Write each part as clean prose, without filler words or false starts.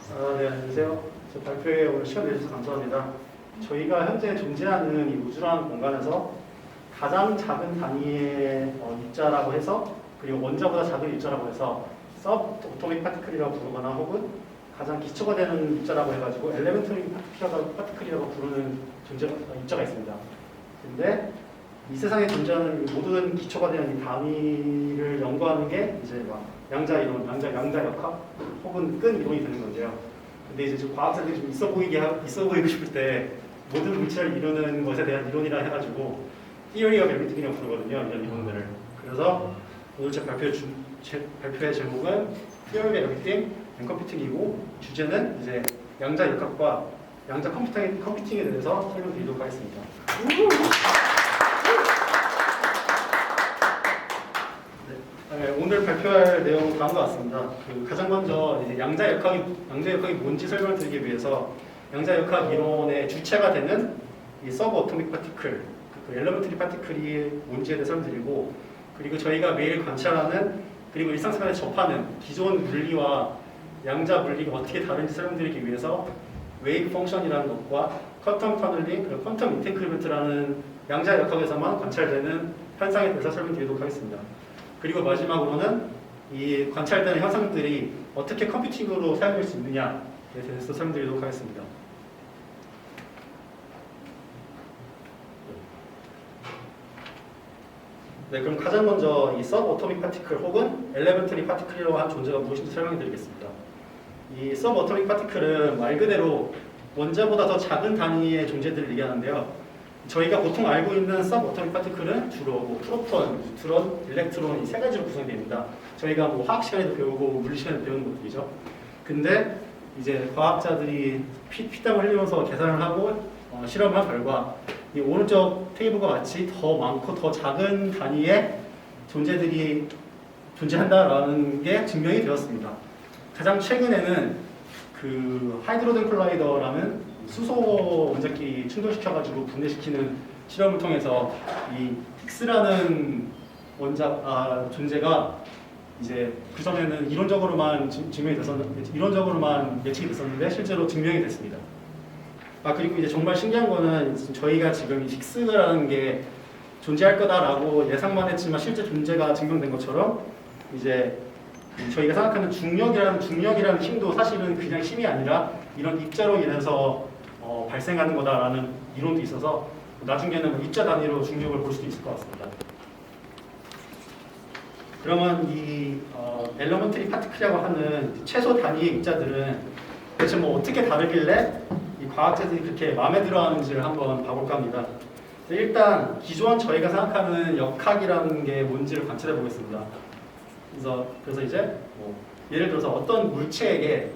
네, 안녕하세요. 저 발표에 오늘 시간 내주셔서 감사합니다. 저희가 현재 존재하는 이 우주라는 공간에서 가장 작은 단위의 입자라고 해서, 그리고 원자보다 작은 입자라고 해서 서브 오토믹 파티클이라고 부르거나 혹은 가장 기초가 되는 입자라고 해가지고 엘레멘터리 파티클이라고 부르는 입자가 있습니다. 근데 이 세상에 존재하는 모든 기초가 되는 이 단위를 연구하는 게 이제 막 양자 이론, 양자 역학 혹은 끈 이론이 되는 건데요. 근데 이제 좀 과학자들이 좀 있어 보이고 싶을 때 모든 물체를 이루는 것에 대한 이론이라 해가지고 Theory of Everything이라고 부르거든요. 이런 이론들을. 그래서 오늘 제 발표의 제목은 Theory of Everything and Computing이고, 주제는 이제 양자 역학과 양자 컴퓨팅에 대해서 설명드리도록 하겠습니다. 네, 오늘 발표할 내용은 다음과 같습니다. 가장 먼저 이제 양자 역학이 뭔지 설명을 드리기 위해서 양자 역학 이론의 주체가 되는 이 서브 어토믹 파티클, 엘레멘터리 파티클이 뭔지에 대해 설명드리고, 그리고 저희가 매일 관찰하는 그리고 일상생활에 접하는 기존 물리와 양자 물리가 어떻게 다른지 설명드리기 위해서 웨이브 펑션이라는 것과 쿼텀 터널링, 그리고 퀀텀 인텐크리먼트라는 양자 역학에서만 관찰되는 현상에 대해서 설명드리도록 하겠습니다. 그리고 마지막으로는 이 관찰되는 현상들이 어떻게 컴퓨팅으로 사용될 수 있느냐에 대해서 설명드리도록 하겠습니다. 네, 그럼 가장 먼저 이 서브 어토믹 파티클 혹은 엘레멘터리 파티클이라고 하는 존재가 무엇인지 설명해 드리겠습니다. 이 서브 어토믹 파티클은 말 그대로 원자보다 더 작은 단위의 존재들을 얘기하는데요. 저희가 보통 알고 있는 서브 어토믹 파티클은 주로 프로톤, 뉴트론, 일렉트론 이 세 가지로 구성이 됩니다. 저희가 화학 시간에도 배우고 물리 시간에도 배우는 것들이죠. 근데 이제 과학자들이 피땀을 흘리면서 계산을 하고 실험을 한 결과 이 오른쪽 테이블과 같이 더 많고 더 작은 단위의 존재들이 존재한다라는 게 증명이 되었습니다. 가장 최근에는 하이드로젠 콜라이더라는 수소 원자끼리 충돌시켜가지고 분해시키는 실험을 통해서 이 힉스라는 존재가 이제 그 전에는 이론적으로만 이론적으로만 예측이 됐었는데 실제로 증명이 됐습니다. 그리고 이제 정말 신기한 거는 저희가 지금 이 힉스라는 게 존재할 거다라고 예상만 했지만 실제 존재가 증명된 것처럼 이제 저희가 생각하는 중력이라는 힘도 사실은 그냥 힘이 아니라 이런 입자로 인해서 발생하는 거다라는 이론도 있어서 나중에는 입자 단위로 중력을 볼 수도 있을 것 같습니다. 그러면 이 엘레멘터리 파티클이라고 하는 최소 단위의 입자들은 대체 어떻게 다르길래 이 과학자들이 그렇게 마음에 들어하는지를 한번 봐볼까 합니다. 일단 기존 저희가 생각하는 역학이라는 게 뭔지를 관찰해 보겠습니다. 그래서 이제 예를 들어서 어떤 물체에게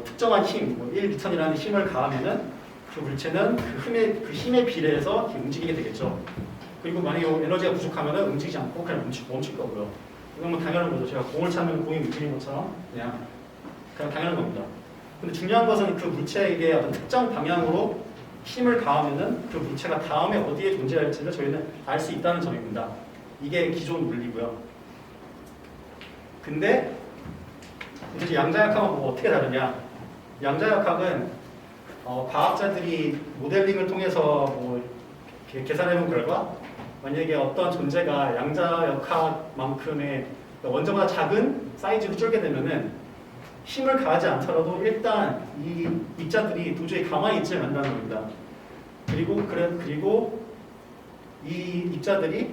특정한 힘, 1뉴턴이라는 힘을 가하면은 그 물체는 그 힘에 비례해서 움직이게 되겠죠. 그리고 만약에 에너지가 부족하면은 움직이지 않고 그냥 멈출 거고요. 이건 당연한 거죠. 제가 공을 차면 공이 움직이는 것처럼 그냥 당연한 겁니다. 근데 중요한 것은 그 물체에게 어떤 특정 방향으로 힘을 가하면은 그 물체가 다음에 어디에 존재할지를 저희는 알 수 있다는 점입니다. 이게 기존 물리고요. 근데 이제 양자역학은 어떻게 다르냐? 양자역학은 과학자들이 모델링을 통해서 계산해본 결과 만약에 어떤 존재가 양자역학만큼의 원자보다 작은 사이즈로 쫄게 되면은 힘을 가하지 않더라도 일단 이 입자들이 도저히 가만히 있지 않는다는 겁니다. 그리고 이 입자들이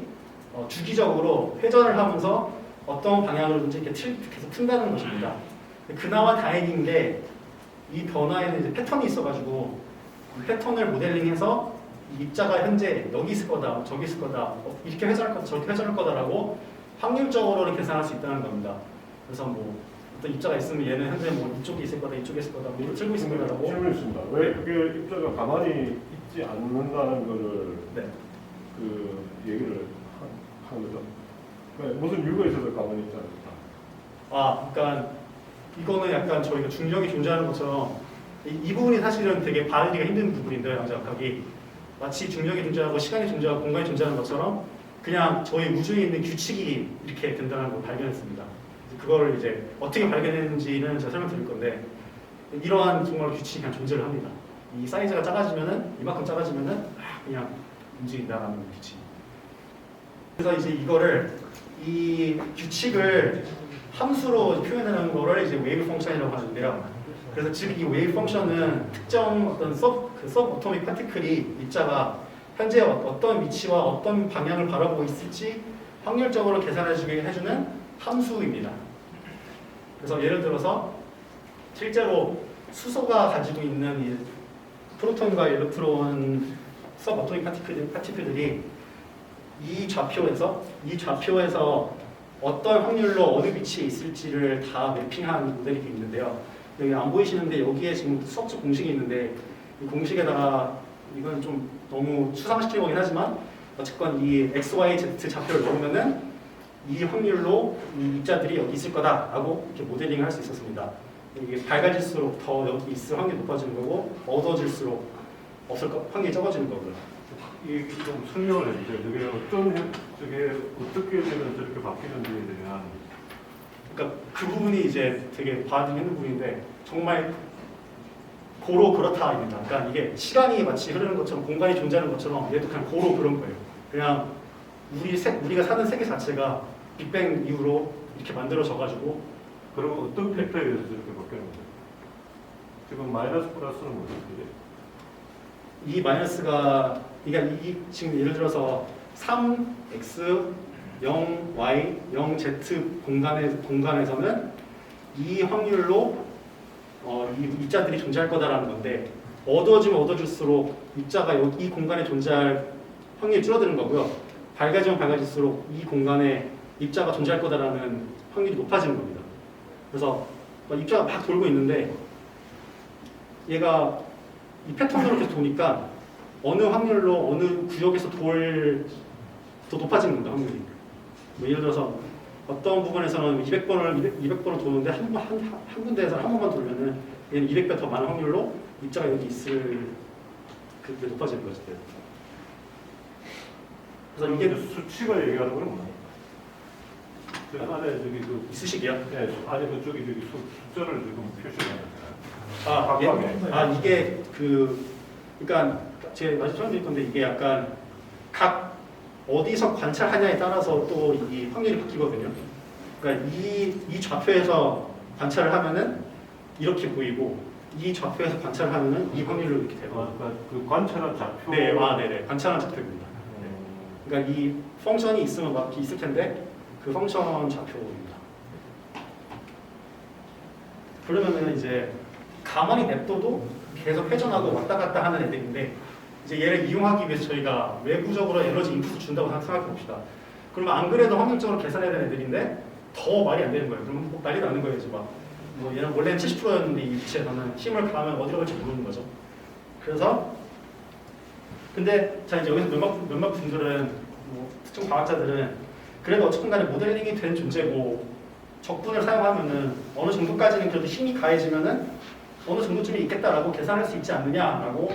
주기적으로 회전을 하면서 어떤 방향으로든지 이렇게 계속 튼다는 것입니다. 그나마 다행인 게 이 변화에는 이제 패턴이 있어가지고 이 패턴을 모델링해서 이 입자가 현재 여기 있을 거다, 저기 있을 거다, 이렇게 회전할 거다, 저렇게 회전할 거다라고 확률적으로 계산할 수 있다는 겁니다. 그래서 어떤 입자가 있으면 얘는 현재 이쪽에 있을 거다, 이쪽에 있을 거다, 틀고 있을 거다라고. 질문이 있습니다. 왜 그게 입자가 가만히 있지 않는다는 거를 얘기를 한 거죠? 무슨 이유가 있어서 가만히 있지 않을까? 그러니까 이거는 약간 저희가 중력이 존재하는 것처럼 이 부분이 사실은 되게 받아들이기가 힘든 부분인데요. 양자역학이 마치 중력이 존재하고 시간이 존재하고 공간이 존재하는 것처럼 그냥 저희 우주에 있는 규칙이 이렇게 된다는 걸 발견했습니다. 그거를 이제 어떻게 발견했는지는 제가 설명드릴 건데 이러한 정말 규칙이 그냥 존재를 합니다. 이 사이즈가 작아지면은 이만큼 작아지면은 그냥 움직인다라는 규칙. 그래서 이제 이거를 이 규칙을 함수로 표현하는 거를 이제 웨이브 펑션이라고 하는데요. 그래서 지금 이 웨이브 펑션은 특정 어떤 서브어토믹 파티클이 입자가 현재 어떤 위치와 어떤 방향을 바라보고 있을지 확률적으로 계산해주게 해주는 함수입니다. 그래서 예를 들어서 실제로 수소가 가지고 있는 이 프로톤과 일렉트론 서브어토믹 파티클들이 이 좌표에서 어떤 확률로 어느 위치에 있을지를 다 매핑한 모델이 있는데요. 여기 안 보이시는데 여기에 지금 수학적 공식이 있는데 이 공식에다가 이건 좀 너무 추상시키긴 하지만 어쨌건 이 x, y, z 좌표를 넣으면은 이 확률로 이 입자들이 여기 있을 거다라고 이렇게 모델링을 할 수 있었습니다. 이게 밝아질수록 더 여기 있을 확률이 높아지는 거고 어두워질수록 없을 확률이 적어지는 거고요. 이게 좀 설명을 해주세요. 저게 어떻게 되면 저렇게 바뀌는지에 대한. 그러니까 그 부분이 이제 되게 봐야 되는 부분인데 정말 고로 그렇다입니다. 그러니까 이게 시간이 마치 흐르는 것처럼 공간이 존재하는 것처럼 얘도 그냥 고로 그런 거예요. 그냥 우리가 사는 세계 자체가 빅뱅 이후로 이렇게 만들어져가지고. 그럼 어떤 팩터에 의해서 저렇게 바뀌는 거죠? 지금 마이너스 플러스는 뭐죠? 이 마이너스가 그러니까 지금 예를 들어서 3x 0 y 0 z 공간에서는 이 확률로 이 입자들이 존재할 거다라는 건데 어두워지면 어두워질수록 입자가 이 공간에 존재할 확률이 줄어드는 거고요. 밝아지면 밝아질수록 이 공간에 입자가 존재할 거다라는 확률이 높아지는 겁니다. 그래서 입자가 막 돌고 있는데 얘가 이 패턴으로 계속 도니까 어느 확률로 어느 구역에서 더 높아지는 겁니다. 확률이. 뭐 예를 들어서 어떤 부분에서는 200번을 도는데 한 군데에서 한 번만 돌면은 얘는 200배 더 많은 확률로 입자가 여기 있을 그게 높아지는 거죠. 그래서 이게 수치가 얘기하는 건 뭐예요? 저 안에 저기 그 수식이요? 네, 안에 저기 숫자를 지금 표시해요. 이게 그러니까 제가 마치 설명드릴 건데 이게 약간 각 어디서 관찰하냐에 따라서 또 이 확률이 바뀌거든요. 그러니까 이 좌표에서 관찰을 하면은 이렇게 보이고 이 좌표에서 관찰을 하면은 이 확률로 이렇게 되고. 그러니까 그 관찰한 좌표. 네, 네네, 관찰한 좌표입니다. 그러니까 이 펑션이 있으면 막 있을 텐데 그 펑션 좌표입니다. 그러면은 이제 가만히 냅둬도 계속 회전하고 왔다 갔다 하는 애들인데 이제 얘를 이용하기 위해서 저희가 외부적으로 에너지 인풋을 준다고 생각해 봅시다. 그러면 안 그래도 확률적으로 계산해야 되는 애들인데 더 말이 안 되는 거예요. 그러면 뭐 난리 나는 거예요. 이제 뭐 얘는 원래는 70%였는데 이 위치에서는 힘을 가하면 어디로 갈지 모르는 거죠. 그래서 근데 자 이제 여기서 몇몇 분들은 뭐 특정 과학자들은 그래도 어쨌든 간에 모델링이 된 존재고 적분을 사용하면은 어느 정도까지는 그래도 힘이 가해지면은 어느 정도쯤이 있겠다라고 계산할 수 있지 않느냐라고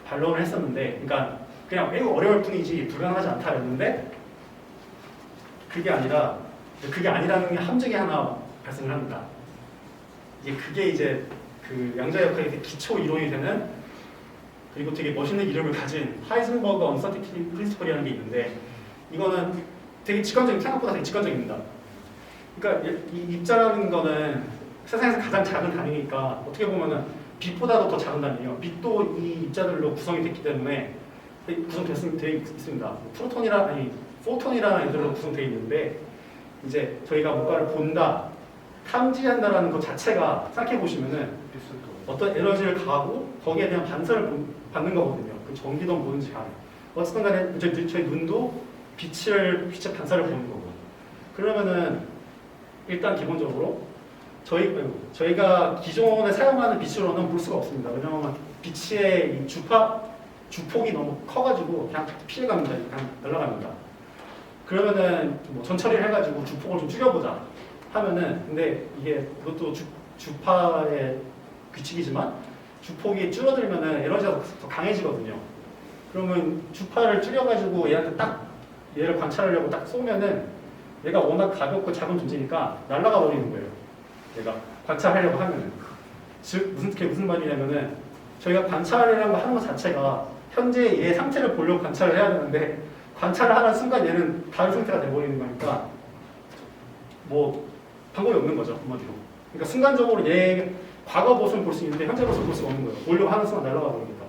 반론을 했었는데, 그러니까 그냥 매우 어려울 뿐이지 불가능하지 않다였는데 그게 아니라는 게 함정이 하나 발생을 합니다. 그게 이제 그 양자 역학의 기초 이론이 되는 그리고 되게 멋있는 이름을 가진 하이즌버그 언서티티 프린시플이라는 게 있는데 이거는 되게 생각보다 되게 직관적입니다. 그러니까 이 입자라는 거는 세상에서 가장 작은 단위니까 어떻게 보면은 빛보다도 더 작은 단위예요. 빛도 이 입자들로 구성이 됐기 때문에 구성되어 있습니다. 포톤이라는 애들로 구성되어 있는데 이제 저희가 뭔가를 본다, 탐지한다라는 것 자체가 생각해 보시면은 어떤 에너지를 가하고 거기에 대한 반사를 받는 거거든요. 그 전기든 뭐든지 간에. 어쨌든 간에 저희 눈도 빛의 반사를 보는 거고. 그러면은 일단 기본적으로 저희가 기존에 사용하는 빛으로는 볼 수가 없습니다. 왜냐하면 빛의 이 주폭이 너무 커가지고 그냥 피해갑니다. 그냥 날아갑니다. 그러면은 뭐 전처리를 해가지고 주폭을 좀 줄여보자 하면은 근데 이게 그것도 주파의 규칙이지만 주폭이 줄어들면은 에너지가 더 강해지거든요. 그러면 주파를 줄여가지고 얘한테 딱 얘를 관찰하려고 딱 쏘면은 얘가 워낙 가볍고 작은 존재니까 날아가 버리는 거예요. 얘가 관찰하려고 하면은. 즉 그게 무슨 말이냐면은 저희가 관찰이라는 거 하는 것 자체가 현재 얘 상태를 보려고 관찰을 해야 되는데 관찰을 하는 순간 얘는 다른 상태가 돼버리는 거니까 뭐 방법이 없는 거죠 한마디로. 그러니까 순간적으로 얘 과거 모습을 볼 수 있는데 현재 모습을 볼 수가 없는 거예요. 보려고 하는 순간 날아가 버립니다.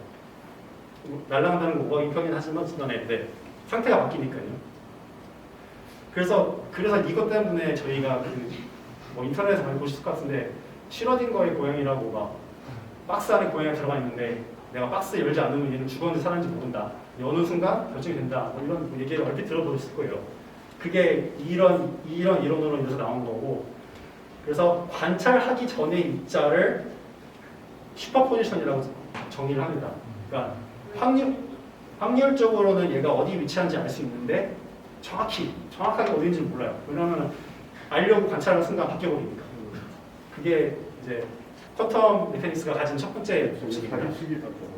날아간다는 거 오각이 표현은 하지만 순간에 상태가 바뀌니까요. 그래서 이것 때문에 저희가 뭐 인터넷에서 많이 보실 것 같은데 슈러딩거의 고양이라고가 박스 안에 고양이가 들어가 있는데 내가 박스 열지 않으면 얘는 죽었는지 살았는지 모른다. 어느 순간 결정이 된다. 뭐 이런 얘기를 얼핏 들어보셨을 거예요. 그게 이런 이론으로 인해서 나온 거고, 그래서 관찰하기 전의 입자를 슈퍼포지션이라고 정의를 합니다. 그러니까 확률적으로는 얘가 어디 위치한지 알 수 있는데 정확하게 어딘지는 몰라요. 왜냐하면 알려고 관찰하는 순간 바뀌어버리니까. 그게 이제 쿼텀 메카닉스가 가진 첫 번째 법칙입니다. 사기치기 같은 거.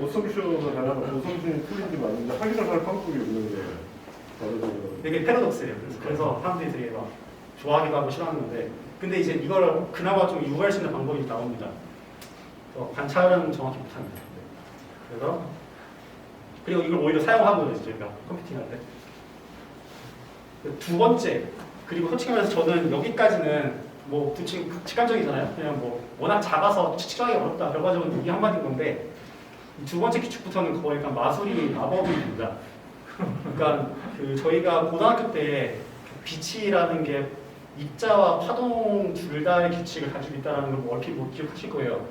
어썸션을 하려면 어썸션이 틀린지 맞는데 확인을 할 방법이 없는 거예요. 되게 패러독스예요. 그래서 사람들이 되게 막 좋아하기도 하고 싫어하는 건데, 근데 이제 이걸 그나마 좀 유발할 수 있는 방법이 나옵니다. 관찰은 정확히 못합니다. 그리고 이걸 오히려 사용하고 있어요. 저희가 컴퓨팅할 때. 두 번째, 그리고 솔직히 말해서 저는 여기까지는 뭐 직관적이잖아요. 그냥 뭐 워낙 작아서 측정하기 어렵다. 결과적으로 여기 한마디인 건데, 두 번째 규칙부터는 거의 약간 마법입니다. 그러니까 저희가 고등학교 때 빛이라는 게 입자와 파동 둘 다의 규칙을 가지고 있다는 걸 얼핏 못 기억하실 거예요.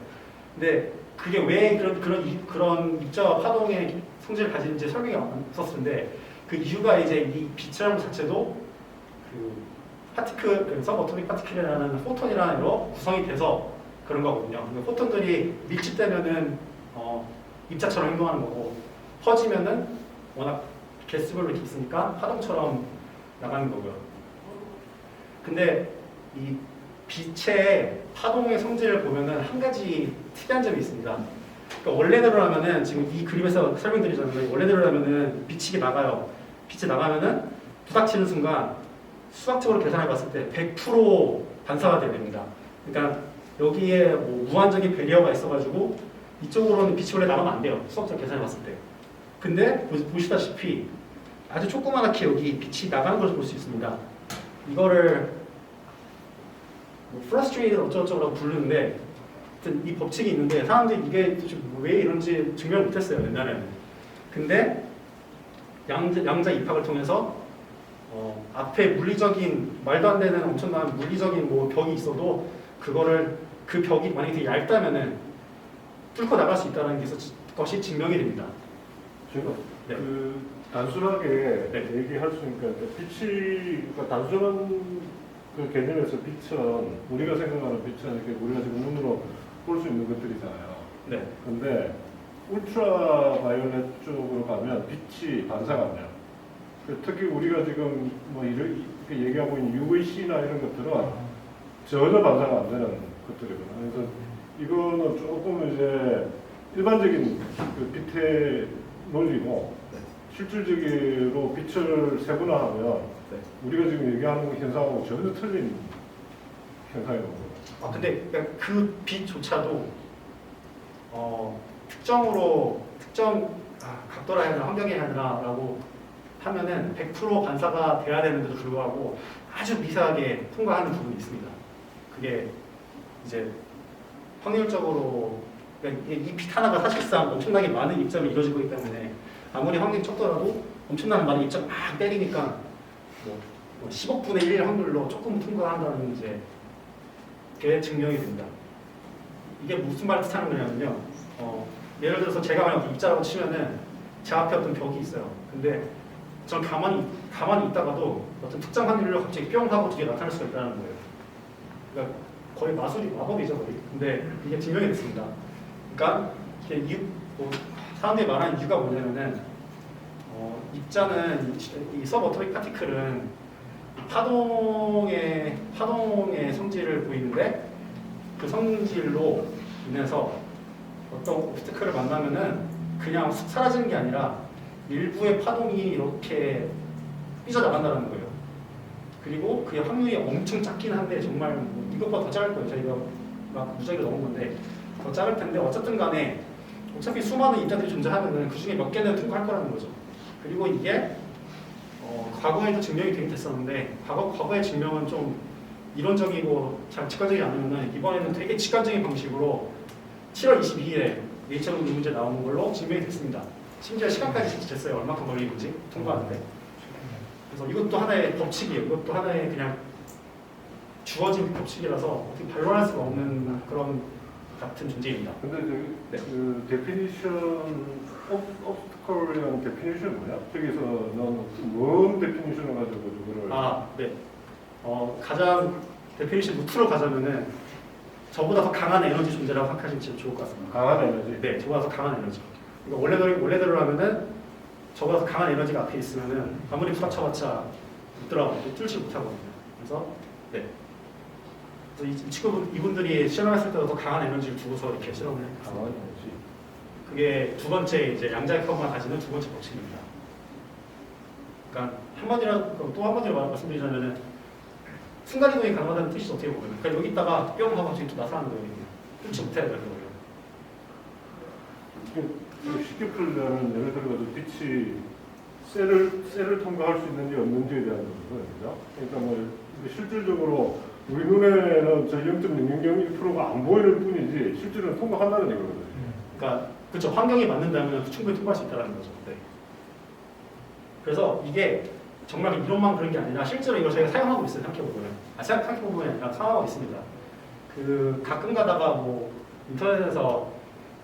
근데 그게 왜 그런 입자와 파동의 성질을 가지는지 설명이 없었을 텐데, 그 이유가 이제 이 빛이라는 것 자체도 서브어토믹 파티클이라는 포톤이라는 애로 구성이 돼서 그런 거거든요. 포톤들이 밀집되면은 입자처럼 행동하는 거고, 퍼지면은 워낙 개수별로 이렇게 있으니까 파동처럼 나가는 거고요. 근데 이 빛의 파동의 성질을 보면은 한 가지 특이한 점이 있습니다. 그러니까 원래대로라면은 지금 이 그림에서 설명드리자면 원래대로라면은 빛이 나가요. 빛이 나가면은 부닥치는 순간 수학적으로 계산해 봤을 때 100% 반사가 돼야 됩니다. 그러니까 여기에 뭐 무한적인 배리어가 있어가지고 이쪽으로는 빛이 원래 나가면 안 돼요. 수학적으로 계산해 봤을 때. 근데 보시다시피 아주 조그맣게 여기 빛이 나가는 것을 볼 수 있습니다. 이거를 뭐 frustrated 어쩌고저쩌고 부르는데, 이 법칙이 있는데 사람들이 이게 왜 이런지 증명을 못했어요 옛날에는. 근데 양자 입학을 통해서 앞에 물리적인 말도 안 되는 엄청난 물리적인 뭐 벽이 있어도 그 벽이 만약에 되게 얇다면은 뚫고 나갈 수 있다는 것이 증명이 됩니다. 제가 네. 단순하게 얘기할 수 있으니까 그러니까 단순한 그 개념에서 빛은 우리가 생각하는 빛은 이렇게 우리가 지금 눈으로 볼 수 있는 것들이잖아요. 네. 근데 울트라 바이올렛 쪽으로 가면 빛이 반사가 안 돼요. 특히 우리가 지금 뭐 이렇게 얘기하고 있는 UVC나 이런 것들은 전혀 반사가 안 되는 것들이거든요. 그래서 이거는 조금 이제 일반적인 그 빛의 논리고 실질적으로 빛을 세분화하면 우리가 지금 얘기하는 현상하고 전혀 틀린 현상인 거예요. 근데 그 빛조차도 특정 각도라 해야 되나 환경에 해야 되나라고 하면은 100% 반사가 돼야 되는데도 불구하고 아주 미세하게 통과하는 부분이 있습니다. 그게 이제 확률적으로 이 빛 하나가 사실상 엄청나게 많은 입점이 이루어지고 있기 때문에 아무리 확률이 적더라도 엄청나게 많은 입점 막 때리니까 뭐 10억분의 1 확률로 조금 통과한다는 이제 게 증명이 됩니다. 이게 무슨 말을 뜻하는 거냐면요. 예를 들어서 제가 만약 입자라고 치면은 제 앞에 어떤 벽이 있어요. 근데 전 가만히 있다가도 어떤 특정 확률로 갑자기 뿅 하고 뒤에 나타날 수가 있다는 거예요. 그러니까 거의 마법이죠, 거의. 근데 이게 증명이 됐습니다. 그러니까 사람들이 말하는 이유가 뭐냐면은 입자는 이 서브어토믹 파티클은 파동의 성질을 보이는데 그 성질로 인해서 어떤 옵스티클을 만나면은 그냥 쑥 사라지는 게 아니라 일부의 파동이 이렇게 삐져나간다는 거예요. 그리고 그의 확률이 엄청 작긴 한데 정말 이것보다 더 작을 거예요. 저희가 막 무작위로 넣은 건데 더 작을 텐데 어쨌든 간에 어차피 수많은 입자들이 존재하면은 그 중에 몇 개는 통과할 거라는 거죠. 그리고 이게 과거에도 증명이 되긴 됐었는데 과거의 증명은 좀 이론적이고 잘 직관적이지 않으면은 이번에는 되게 직관적인 방식으로 7월 22일에 네이처 이 문제 나오는 걸로 증명이 됐습니다. 심지어 시간까지 됐어요. 얼마큼 걸리는지 통과하는데. 그래서 이것도 하나의 법칙이에요. 이것도 하나의 그냥 주어진 법칙이라서 어떻게 반론할 수가 없는 그런 같은 존재입니다. 근데 저기 그 데피니션 obstacle이라는 데피니션 뭐야? 저기서 뭔 데피니션을 가지고 그거를 네. 가장 데피니션 루트로 가자면은 저보다 더 강한 에너지 존재라고 생각하시면 좋을 것 같습니다. 강한 에너지. 네, 저보다 더 강한 에너지. 그러니까 원래대로 하면은 저보다 더 강한 에너지가 앞에 있으면은 아무리 부닥쳐봤자 못 들어가고 뚫지 못하거든요. 그래서 네. 그래서 이분들이 실험했을 때도 더 강한 에너지를 두고서 이렇게 실험을 했어요. 강한 에너지. 그게 두 번째 이제 양자의 커브가 가지는 두 번째 법칙입니다. 그러니까 또 한마디로 말씀드리자면은 순간이동이 가능하다는 뜻이 어떻게 보면 그러니까 여기다가 뿅 하고 갑자기 또 나타나는 거예요. 뚫지 못해야 되는 거예요. 쉽게 풀자면 예를 들어서 빛이 셀을 통과할 수 있는지 없는지에 대한 거죠. 그러니까 뭐 실질적으로 우리 눈에는 저 0.001%가 안 보이는 뿐이지 실제로는 통과한다는 얘기거든요. 그러니까 그렇죠. 환경이 맞는다면 충분히 통과할 수 있다는 거죠. 네. 그래서 이게 정말 이론만 그런 게 아니라 실제로 이걸 저희가 사용하고 있어요. 생각해보면. 생각해보면 아니라 사용하고 있습니다. 가끔 가다가 뭐 인터넷에서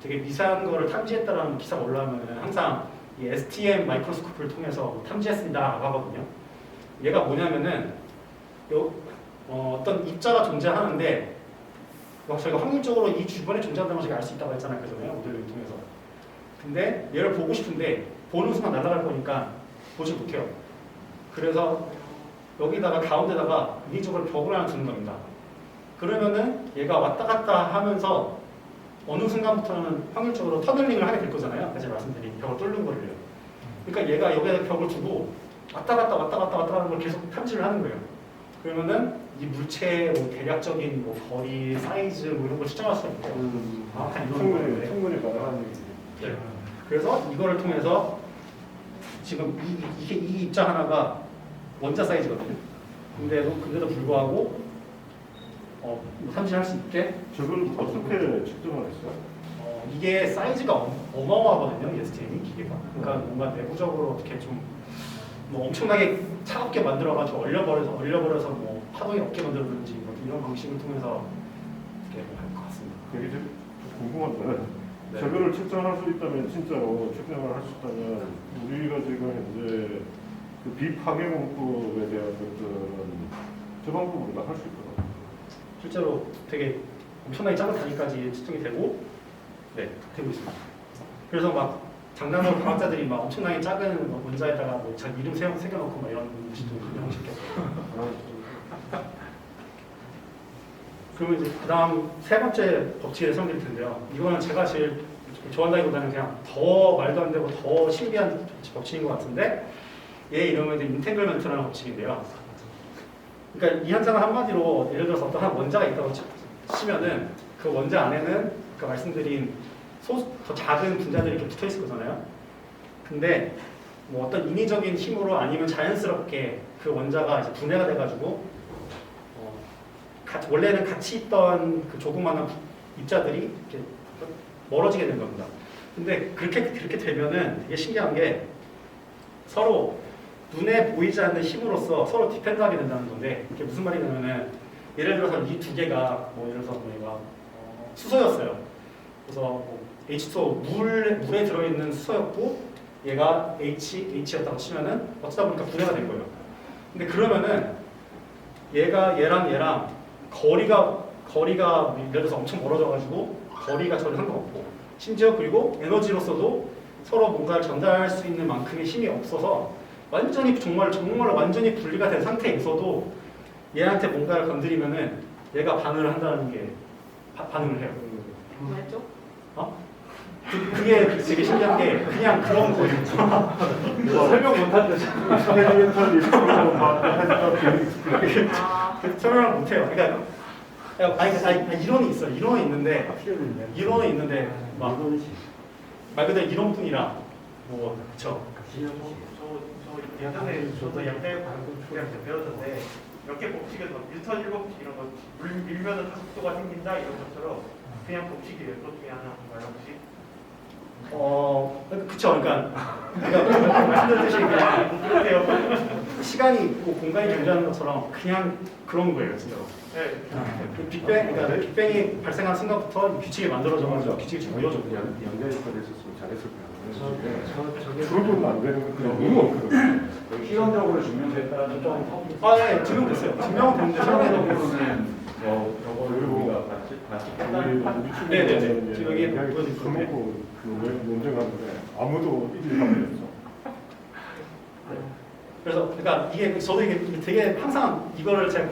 되게 미세한 거를 탐지했다라는 기사가 올라오면 항상 이 STM 마이크로스코프를 통해서 탐지했습니다 하거든요. 얘가 뭐냐면은 어떤 입자가 존재하는데 저희가 확률적으로 이 주변에 존재한다는 걸 알 수 있다고 했잖아요. 그전에 모델을 통해서. 근데 얘를 보고 싶은데 보는 순간 날아갈 거니까 보지 못해요. 그래서 여기다가 가운데다가 인위적으로 벽을 하나 두는 겁니다. 그러면은 얘가 왔다 갔다 하면서 어느 순간부터는 확률적으로 터널링을 하게 될 거잖아요. 아까 제가 말씀드린 벽을 뚫는 거를요. 그러니까 얘가 여기다 벽을 두고 왔다 갔다 하는 걸 계속 탐지를 하는 거예요. 그러면은 이 물체의 뭐 대략적인 뭐 거리, 사이즈 뭐 이런 걸 측정할 수가 있대요. 충분히 가능한 얘기지. 네. 그래서 이거를 통해서 지금 이 입자 하나가 원자 사이즈거든요. 근데도 불구하고 탐지할 수 있게 저걸 어떻게 측정을 했어요? 이게 사이즈가 어마어마하거든요. STM이 기계가. 그러니까 뭔가 내부적으로 어떻게 좀 뭐 엄청나게 차갑게 만들어가지고 얼려버려서 뭐 파동이 없게 만들어주는지 뭐 이런 방식을 통해서 이렇게 할 것 같습니다. 되게 좀 궁금한데 네. 저거를 측정할 수 있다면 진짜로 측정을 할 수 있다면 우리가 지금 이제 그 비파괴 공법에 대한 것들은 저 방법으로 다 할 수 있거든요. 실제로 되게 엄청나게 작은 단위까지 측정이 되고 되고 있습니다. 그래서 막 장난으로 과학자들이 막 엄청나게 작은 원자에다가 뭐 자기 이름 새겨놓고 막 이런 짓도 형식했어요. 그러면 이제 그다음 세 번째 법칙을 설명드릴 텐데요. 이거는 제가 제일 좋아한다기보다는 그냥 더 말도 안 되고 더 신비한 법칙인 것 같은데 얘 이름은 인탱글먼트라는 법칙인데요. 그러니까 이 현상은 한마디로 예를 들어서 어떤 한 원자가 있다고 치면은 그 원자 안에는 아까 말씀드린 더 작은 분자들이 이렇게 붙어 있을 거잖아요. 근데 뭐 어떤 인위적인 힘으로 아니면 자연스럽게 그 원자가 이제 분해가 돼가지고 원래는 같이 있던 그 조그마한 입자들이 이렇게 멀어지게 된 겁니다. 근데 그렇게 되면은 되게 신기한 게 서로 눈에 보이지 않는 힘으로써 서로 디펜드하게 된다는 건데 이게 무슨 말이냐면은 예를 들어서 이 두 개가 뭐 예를 들어서 얘가 수소였어요. 그래서 뭐 H2O 물에 들어있는 수소였고 얘가 H였다고 치면은 어쩌다 보니까 분해가 된 거예요. 근데 그러면은 얘랑 거리가 예를 들어서 엄청 멀어져가지고 거리가 전혀 상관없고 심지어 그리고 에너지로서도 서로 뭔가를 전달할 수 있는 만큼의 힘이 없어서 완전히 정말 완전히 분리가 된 상태에서도 얘한테 뭔가를 건드리면은 얘가 반응을 한다는 게 반응을 해요. 뭐였죠? 그게 되게 신기한 게 그냥 그런 거예요. 설명 못한다. 설명을 못해요. 그러니까 아니, 이론이 있어요. 이론은 있는데 막 말 그대로 이론뿐이라 뭐 그쵸. 예전에 저도 양대 관계학 때 배웠는데 몇 개 법칙에서 뉴턴 1법칙 이런 거 밀면은 가속도가 생긴다 이런 것처럼 그냥 법칙이에요. 그것 중에 하나인가요 혹시? 그쵸. 그러니까 말씀드렸듯이 그냥 그렇게요. 시간이 있고 공간이 존재하는 것처럼 그냥 그런 거예요, 진짜로. 네. 그러니까 빅뱅이 발생한 순간부터 규칙이 만들어져가지고 규칙이 좀 보여줬고요. 연결까지 했었으면 잘했을 거야. 저게 줄어들면 안 되는 거 너무 없거든. 실험적으로 증명됐다는 좀 네, 증명됐어요. 증명은 됐는데 설명해도 그리고 같이 네네네. 지금 여기 보여드릴 술 건데. 먹고 논쟁하는데 아무도 일하고 없어. 그래서 그러니까 저도 이게 되게 항상 이거를 제가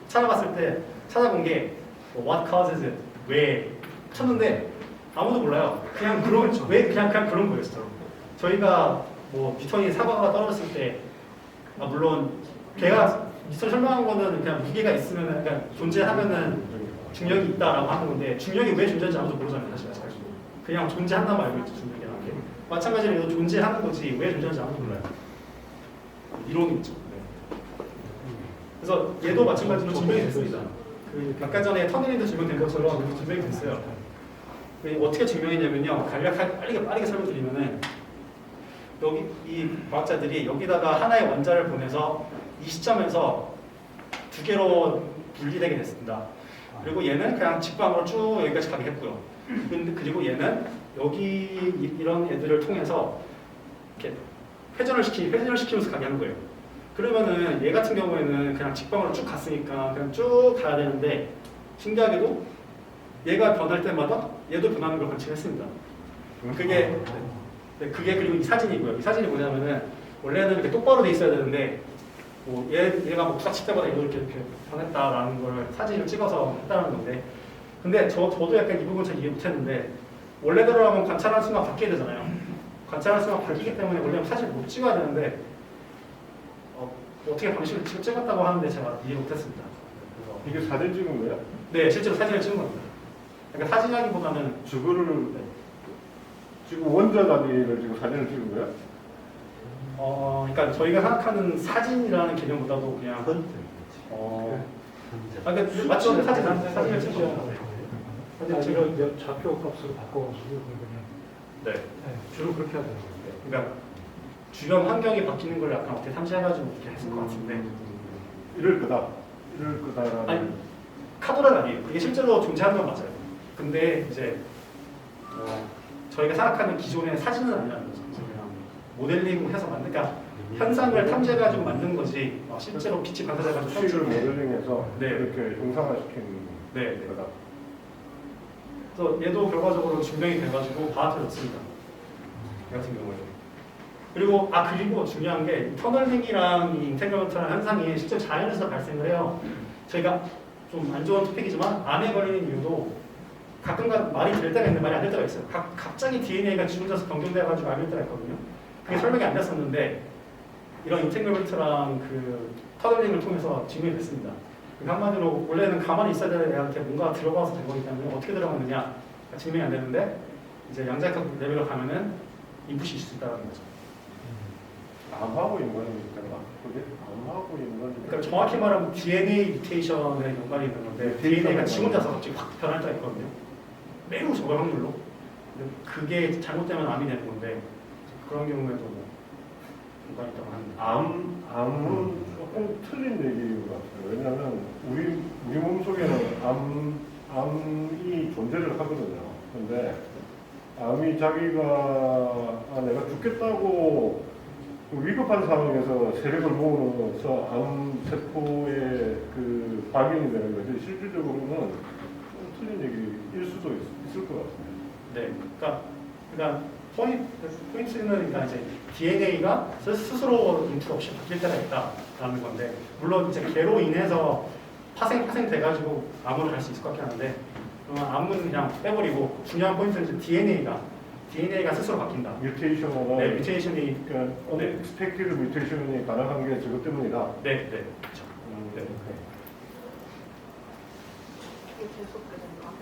찾아봤을 때 찾아본 게 what causes it 왜 쳤는데 아무도 몰라요. 그냥 왜 그냥 그런 거예요, 진짜로. 저희가 뭐 뉴턴이 사과가 떨어졌을 때 물론 걔가 뉴턴 설명한 거는 그냥 무게가 있으면 그냥 존재하면은 중력이 있다라고 하는 건데 중력이 왜 존재하는지 아무도 모르잖아요, 사실. 그냥 존재한다고 알고 있죠, 중력이라는 게. 마찬가지로 얘도 존재하는 거지 왜 존재하는지 아무도 몰라요. 이론이 있죠. 네. 그래서 얘도 마찬가지로 증명이 됐습니다. 아까 전에 터널에도 증명된 것처럼 증명이 됐어요. 어떻게 증명했냐면요. 간략하게 빠르게 설명드리면은 여기 이 과학자들이 여기다가 하나의 원자를 보내서 이 시점에서 두 개로 분리되게 됐습니다. 그리고 얘는 그냥 직방으로 쭉 여기까지 가게 했고요. 그리고 얘는 여기 이런 애들을 통해서 이렇게 회전을 시키면서 가게 한 거예요. 그러면은 얘 같은 경우에는 그냥 직방으로 쭉 갔으니까 그냥 쭉 가야 되는데 신기하게도 얘가 변할 때마다 얘도 변하는 걸 관측했습니다. 그게 그리고 이 사진이고요. 이 사진이 뭐냐면은 원래는 이렇게 똑바로 돼 있어야 되는데 뭐 얘가 뭐 부딪힐 때마다 이렇게 변했다라는 걸 사진을 찍어서 했다는 건데 근데 저도 약간 이 부분 잘 이해 못했는데 원래대로 하면 관찰하는 순간 바뀌게 되잖아요. 관찰하는 순간 바뀌기 때문에 원래 사진을 못 찍어야 되는데 어떻게 방식을 찍었다고 하는데 제가 이해 못했습니다. 이게 사진 찍은 거야? 네, 실제로 사진을 찍은 겁니다. 그러니까 사진하기보다는 저거를 지금 원자 단위를 지금 사진을 찍은 거야? 그러니까 저희가 생각하는 사진이라는 개념보다도 그냥 그러니까 마치 사진을 찍은 거예요. 이거 좌표 값으로 바꿔가지고 그냥 네. 주로 그렇게 하더라고요. 그러니까 주변 환경이 바뀌는 걸 약간 어떻게 탐지해가지고 이렇게 했을 것 같은데 이럴 거다라는. 아니 카도란 아니에요. 그게 실제로 존재하는 건 맞아요. 근데 이제 저희가 생각하는 기존의 사진은 아니라는 거죠. 그냥 모델링해서 만든, 그러니까 현상을 탐지해가지고 만든 거지 실제로 빛이 반사돼가지고 수식을 모델링해서 네. 이렇게 형상화시킨 네. 거다. 그래서 얘도 결과적으로 증명이 돼가지고 받아들였습니다. 이 같은 경우에. 그리고 중요한 게 터널링이랑 이 인테그럴트라는 현상이 실제 자연에서 발생을 해요. 저희가 좀 안 좋은 토픽이지만 암에 걸리는 이유도 가끔가다 말이 될 때가 있는데 말이 안 될 때가 있어요. 갑자기 DNA가 지 혼자서 변경돼가지고 암일 때가 있거든요. 그게 설명이 안 됐었는데 이런 인테그럴트랑 그 터널링을 통해서 증명이 됐습니다. 한마디로 원래는 가만히 있어야 되는 애한테 뭔가 들어가서 된 거기 때문에 어떻게 들어갔느냐 증명이 안 되는데 이제 양자역학 레벨로 가면은 인풋이 있을 수 있다는 거죠. 암하고 연관이 있잖아. 그게 암하고 연관이. 그러니까 정확히 말하면 DNA 뮤테이션에 연관이 있는 건데 DNA가 지 혼자서 갑자기 확 변할 때가 있거든요. 매우 적은 확률로. 근데 그게 잘못되면 암이 되는 건데 그런 경우에도 뭐 연관이 있다고 합니다. 암은 조금 틀린 얘기인 것 같아요. 왜냐하면 우리 몸 속에는 암이 존재를 하거든요. 근데 암이 자기가 내가 죽겠다고 위급한 상황에서 세력을 모으면서 암세포의 그 발견이 되는 거지 실질적으로는 좀 틀린 얘기일 수도 있을 것 같습니다. 네, 그러니까 포인트는 그러니까 이제 DNA가 스스로 인풋 없이 바뀔 때가 있다라는 건데 물론 이제 개로 인해서 파생돼가지고 암으로 갈 수 있을 것 같긴 한데 그러면 암은 그냥 빼버리고 중요한 포인트는 이제 DNA가 스스로 바뀐다. 뮤테이션이나 네, 뮤테이션이 그러니까 unexpected 뮤테이션이 가능한 게 저것 때문이다. 네, 그렇죠. 네. 어떻게 계속되는가?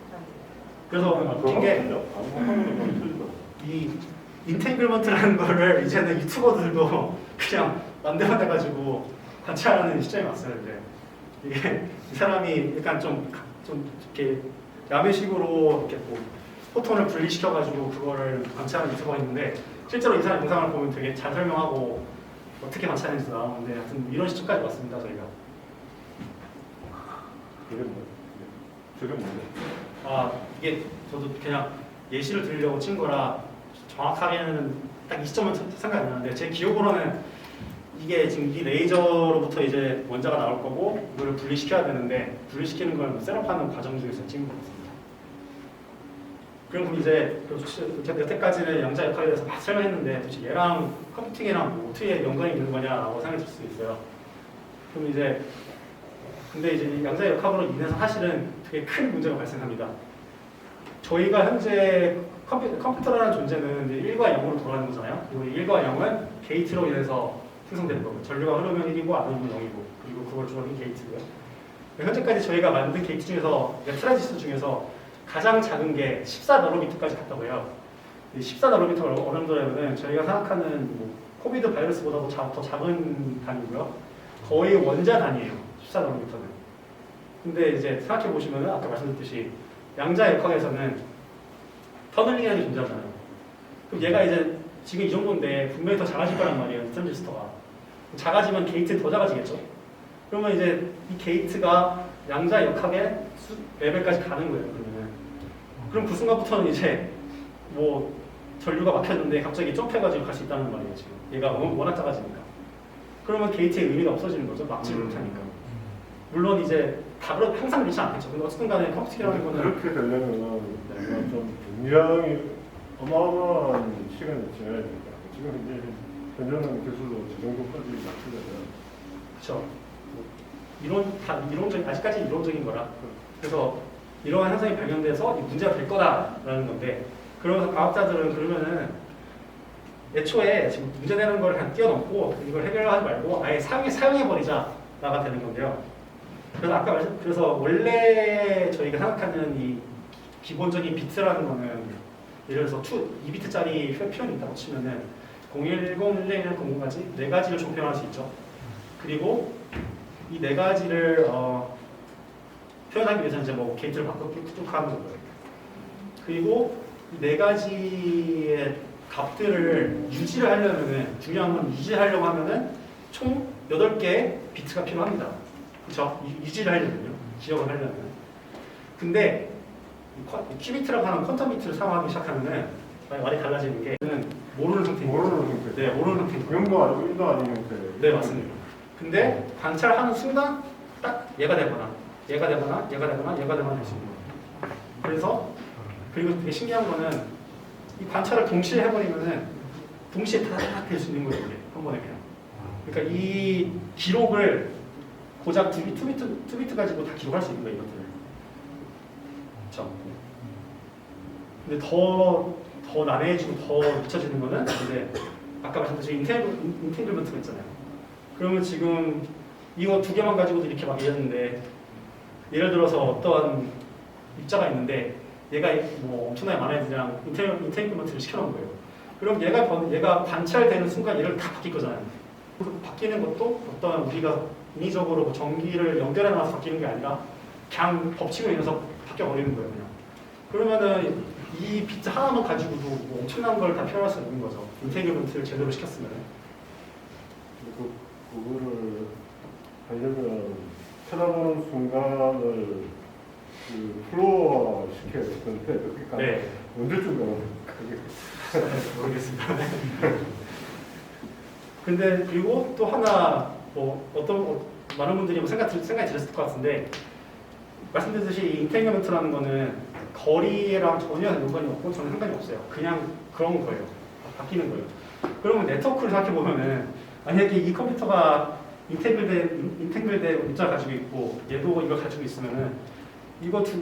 그래서 웃긴 게 이 인탱글먼트라는 거를 이제는 유튜버들도 그냥 맘대로 해가지고 관찰하는 시점이 왔어요. 이제 이게 이 사람이 약간 좀 이렇게 야매식으로 이렇게 뭐 포톤을 분리시켜가지고 그거를 관찰하는 유튜버가 있는데 실제로 이 사람 영상을 보면 되게 잘 설명하고 어떻게 관찰했는지 나오는데 하여튼 이런 시점까지 왔습니다 저희가. 저게 뭔데? 아 이게 저도 그냥 예시를 들으려고 친 거라 정확하게는 딱 이 시점은 생각이 안 나는데 제 기억으로는 이게 지금 이 레이저로부터 이제 원자가 나올 거고 이거를 분리시켜야 되는데 분리시키는 걸 셋업하는 과정 중에서 찍은 것 같습니다. 그럼 이제 여태까지는 양자 역학에 대해서 막 설명했는데 도대체 얘랑 컴퓨팅이랑 뭐 어떻게 연관이 있는 거냐라고 생각이 들 수 있어요. 그럼 이제 근데 이제 이 양자 역학으로 인해서 사실은 되게 큰 문제가 발생합니다. 저희가 현재 컴퓨터라는 존재는 이제 1과 0으로 돌아가는 거잖아요. 그리고 1과 0은 게이트로 인해서 생성되는 거고 전류가 흐르면 1이고 안 흐르면 0이고 그리고 그걸 조절하는 게이트고요. 현재까지 저희가 만든 게이트 중에서 트랜지스터 중에서 가장 작은 게 14나노미터까지 갔다고 해요. 14나노미터가 어느 정도냐면은 저희가 생각하는 뭐 코비드 바이러스보다도 더 작은 단위고요. 거의 원자 단위예요. 14나노미터는. 근데 이제 생각해 보시면은 아까 말씀드렸듯이 양자 역학에서는 터널링이라는 게 존재하잖아요. 그럼 얘가 이제 지금 이 정도인데 분명히 더 작아질 거란 말이에요. 트랜지스터가. 작아지면 게이트는 더 작아지겠죠. 그러면 이제 이 게이트가 양자 역학의 레벨까지 가는 거예요. 그럼 그 순간부터는 이제 뭐 전류가 막혔는데 갑자기 점프해가지고 갈 수 있다는 말이에요. 지금 얘가 워낙 작아지니까. 그러면 게이트의 의미가 없어지는 거죠. 막지를 못하니까. 물론 이제 항상 그렇지 않겠죠. 근데 어쨌든 간에 컴퓨팅이라는 거는 그렇게 되려면 내가 좀 굉장히 어마어마한 시간이 지나야 됩니다. 지금 이제 현존하는 기술로 저 정도까지 맞추려면 그렇죠. 이론적 아직까지 이론적인 거라. 그래서 이러한 현상이 발견돼서 이 문제가 될 거다라는 건데, 그러면서 과학자들은 그러면은 애초에 지금 문제되는 걸 그냥 뛰어넘고 이걸 해결하지 말고 아예 사용해 버리자가 되는 건데요. 그래서 그래서 원래 저희가 생각하는 이 기본적인 비트라는 거는 예를 들어서 2비트짜리 표현이 있다고 치면은 010, 11, 00까지 네 가지를 총 표현할 수 있죠. 그리고 이 네 가지를 표현하기 위해서 이제 뭐 게이트를 바꿔 쭉 하는 거고요. 그리고 이 네 가지의 값들을 유지를 하려면은 중요한 건 유지하려고 하면은 총 8개의 비트가 필요합니다. 그렇죠? 유지를 하려면요. 기억을 하려면. 근데 큐비트라고 하는 퀀텀 비트를 사용하기 시작하면은 말이 달라지는 게 모르는 상태입니다. 모르는 상태. 네, 모르는 상태입니다. 0도 아니고 1도 아닌 형태. 네, 맞습니다. 근데 관찰하는 순간 딱 얘가 되거나 얘가 되거나 얘가 되거나 얘가 되거나 될 수 있는 거예요. 그래서 그리고 되게 신기한 거는 이 관찰을 동시에 해버리면은 동시에 다 될 수 있는 거예요. 이게 한 번에 그냥. 그러니까 이 기록을 고작 2비트 가지고 다 기록할 수 있는 거예요, 이것들을. 그렇죠. 근데 더 난해해지고 더 미쳐지는 거는 이제 아까 말씀드린 인탱글먼트가 있잖아요. 그러면 지금 이거 두 개만 가지고도 이렇게 막 얘기했는데 예를 들어서 어떠한 입자가 있는데 얘가 뭐 엄청나게 많은 애들이랑 인탱글먼트를 시켜놓은 거예요. 그럼 얘가 관찰되는 순간 얘를 다 바뀔 거잖아요. 그 바뀌는 것도 어떤 우리가 인위적으로 뭐 전기를 연결해 놔서 바뀌는 게 아니라 그냥 법칙으로 인해서 바뀌어버리는 거예요. 그냥. 그러면은 이 비트 하나만 가지고도 뭐 엄청난 걸 다 표현할 수 있는 거죠. 인테그먼트를 제대로 시켰으면. 그거를 하려면 쳐다보는 순간을 플로어 시켜야 되는데 그러니까 네. 언제쯤 가면 그게 모르겠습니다. 근데 그리고 또 하나 많은 분들이 생각이 들었을 것 같은데 말씀드렸듯이 이 인테그먼트라는 거는 거리랑 전혀 연관이 없고 전혀 상관이 없어요. 그냥 그런 거예요. 바뀌는 거예요. 그러면 네트워크를 생각해 보면은 만약에 이 컴퓨터가 인탱글된 입자를 가지고 있고 얘도 이걸 가지고 있으면은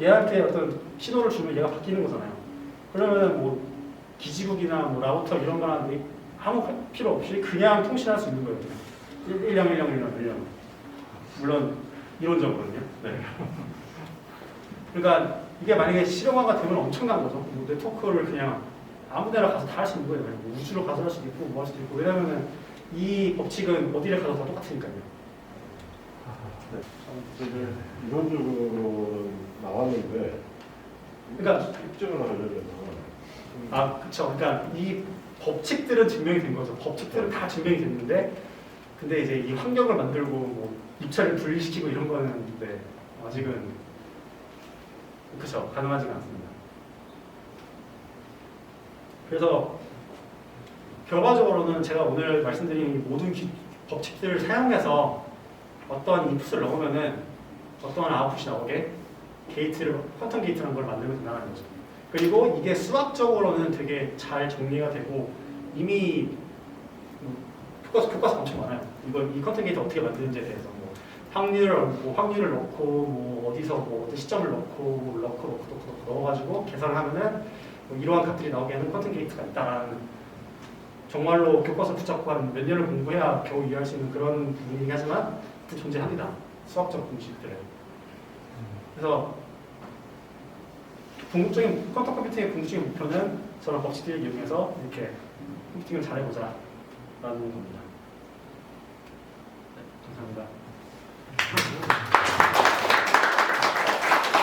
얘한테 어떤 신호를 주면 얘가 바뀌는 거잖아요. 그러면은 뭐 기지국이나 뭐 라우터 이런 거나 아무 필요 없이 그냥 통신할 수 있는 거예요. 10101010. 물론 이론적으로는요. 네. 그러니까 이게 만약에 실용화가 되면 엄청난 거죠. 뭐 네트워크를 그냥 아무 데나 가서 다 할 수 있는 거예요. 뭐 우주로 가서 할 수도 있고 뭐 할 수도 있고. 왜냐면은 이 법칙은 어디를 가도 다 똑같으니까요. 참 되게 이론적으로 나왔는데 그러니까 입증을 하려면 아, 그쵸. 그러니까 이 법칙들은 증명이 된 거죠. 법칙들은 다 증명이 됐는데, 근데 이제 이 환경을 만들고 뭐 입찰을 분리시키고 이런 거는 네, 아직은 그쵸. 가능하지가 않습니다. 그래서 결과적으로는 제가 오늘 말씀드린 이 모든 법칙들을 사용해서 어떤 인풋을 넣으면은 어떠한 아웃풋이 나오게 게이트를 퀀텀 게이트라는 걸 만들면 된다는 거죠. 그리고 이게 수학적으로는 되게 잘 정리가 되고 이미 교과서 엄청 많아요. 이 퀀텀 게이트 어떻게 만드는지에 대해서 뭐 확률을 넣고 뭐 어디서 뭐 어떤 시점을 넣고 뭐 넣고 넣어가지고 계산을 하면은 뭐 이러한 값들이 나오게 하는 퀀텀 게이트가 있다라는 정말로 교과서 붙잡고 한 몇 년을 공부해야 겨우 이해할 수 있는 그런 부분이긴 하지만 존재합니다. 수학적 공식들은. 그래서 궁극적인 퀀텀 컴퓨팅의 궁극적인 목표는 저런 법칙들을 이용해서 이렇게 컴퓨팅을 잘해보자라는 겁니다.